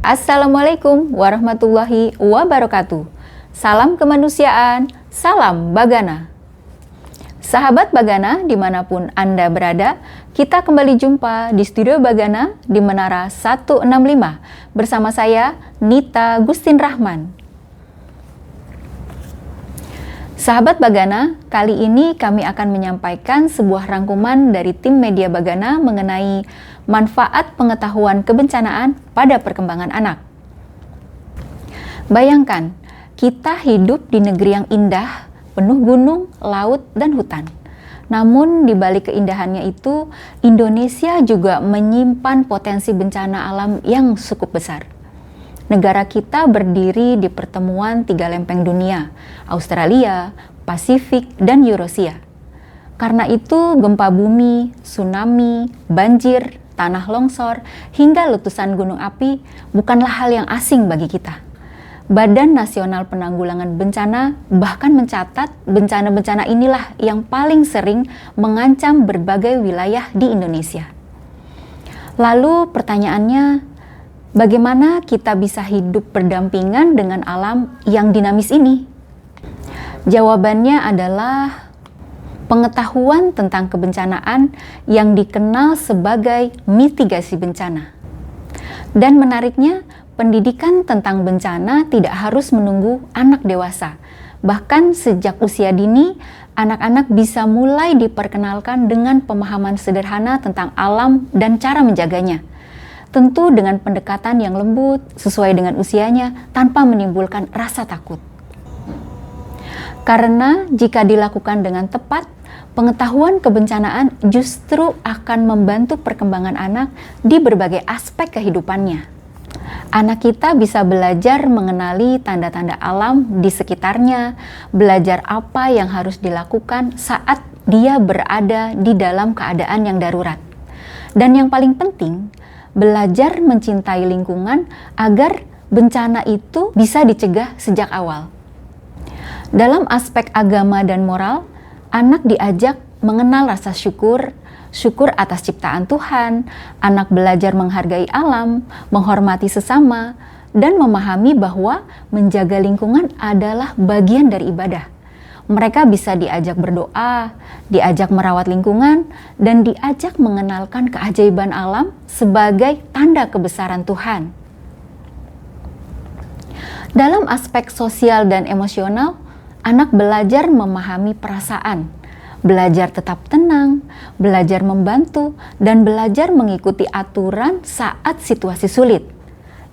Assalamualaikum warahmatullahi wabarakatuh. Salam kemanusiaan, salam Bagana. Sahabat Bagana dimanapun Anda berada, kita kembali jumpa di Studio Bagana di Menara 165 bersama saya, Nita Gustin Rahman. Sahabat Bagana, kali ini kami akan menyampaikan sebuah rangkuman dari tim media Bagana mengenai manfaat pengetahuan kebencanaan pada perkembangan anak. Bayangkan, kita hidup di negeri yang indah, penuh gunung, laut, dan hutan. Namun di balik keindahannya itu, Indonesia juga menyimpan potensi bencana alam yang cukup besar. Negara kita berdiri di pertemuan tiga lempeng dunia, Australia, Pasifik, dan Eurasia. Karena itu, gempa bumi, tsunami, banjir, tanah longsor, hingga letusan gunung api bukanlah hal yang asing bagi kita. Badan Nasional Penanggulangan Bencana bahkan mencatat bencana-bencana inilah yang paling sering mengancam berbagai wilayah di Indonesia. Lalu pertanyaannya, bagaimana kita bisa hidup berdampingan dengan alam yang dinamis ini? Jawabannya adalah pengetahuan tentang kebencanaan yang dikenal sebagai mitigasi bencana. Dan menariknya, pendidikan tentang bencana tidak harus menunggu anak dewasa. Bahkan sejak usia dini, anak-anak bisa mulai diperkenalkan dengan pemahaman sederhana tentang alam dan cara menjaganya. Tentu dengan pendekatan yang lembut, sesuai dengan usianya, tanpa menimbulkan rasa takut. Karena jika dilakukan dengan tepat, pengetahuan kebencanaan justru akan membantu perkembangan anak di berbagai aspek kehidupannya. Anak kita bisa belajar mengenali tanda-tanda alam di sekitarnya, belajar apa yang harus dilakukan saat dia berada di dalam keadaan yang darurat. Dan yang paling penting, belajar mencintai lingkungan agar bencana itu bisa dicegah sejak awal. Dalam aspek agama dan moral, anak diajak mengenal rasa syukur atas ciptaan Tuhan, anak belajar menghargai alam, menghormati sesama, dan memahami bahwa menjaga lingkungan adalah bagian dari ibadah. Mereka bisa diajak berdoa, diajak merawat lingkungan, dan diajak mengenalkan keajaiban alam sebagai tanda kebesaran Tuhan. Dalam aspek sosial dan emosional, anak belajar memahami perasaan, belajar tetap tenang, belajar membantu, dan belajar mengikuti aturan saat situasi sulit.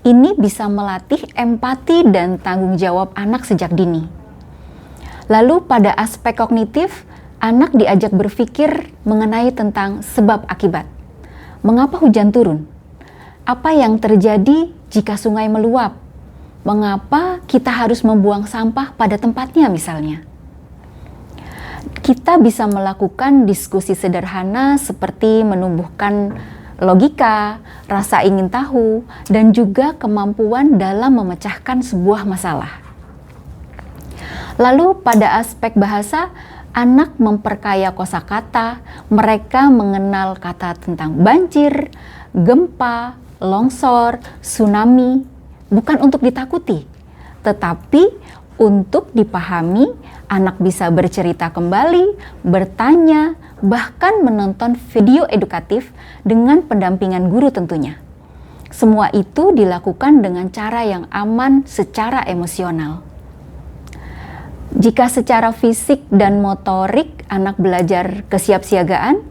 Ini bisa melatih empati dan tanggung jawab anak sejak dini. Lalu pada aspek kognitif, anak diajak berpikir mengenai tentang sebab akibat. Mengapa hujan turun? Apa yang terjadi jika sungai meluap? Mengapa kita harus membuang sampah pada tempatnya misalnya? Kita bisa melakukan diskusi sederhana seperti menumbuhkan logika, rasa ingin tahu, dan juga kemampuan dalam memecahkan sebuah masalah. Lalu pada aspek bahasa, anak memperkaya kosakata, mereka mengenal kata tentang banjir, gempa, longsor, tsunami, bukan untuk ditakuti, tetapi untuk dipahami. Anak bisa bercerita kembali, bertanya, bahkan menonton video edukatif dengan pendampingan guru tentunya. Semua itu dilakukan dengan cara yang aman secara emosional. Jika secara fisik dan motorik anak belajar kesiapsiagaan,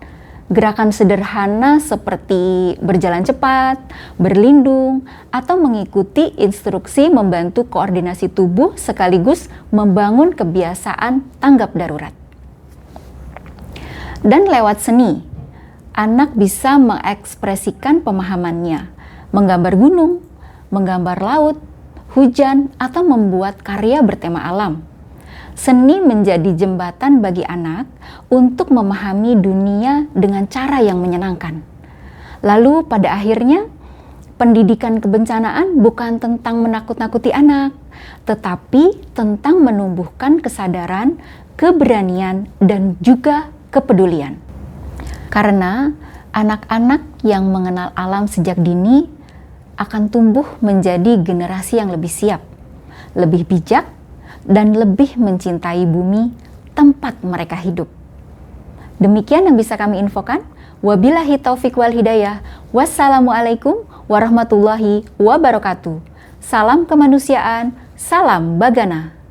gerakan sederhana seperti berjalan cepat, berlindung, atau mengikuti instruksi membantu koordinasi tubuh sekaligus membangun kebiasaan tanggap darurat. Dan lewat seni, anak bisa mengekspresikan pemahamannya, menggambar gunung, menggambar laut, hujan, atau membuat karya bertema alam. Seni menjadi jembatan bagi anak untuk memahami dunia dengan cara yang menyenangkan. Lalu pada akhirnya, pendidikan kebencanaan bukan tentang menakut-nakuti anak, tetapi tentang menumbuhkan kesadaran keberanian, dan juga kepedulian. Karena anak-anak yang mengenal alam sejak dini akan tumbuh menjadi generasi yang lebih siap, lebih bijak, dan lebih mencintai bumi tempat mereka hidup. Demikian yang bisa kami infokan. Wabillahi taufiq wal hidayah. Wassalamualaikum warahmatullahi wabarakatuh. Salam kemanusiaan, salam Bagana.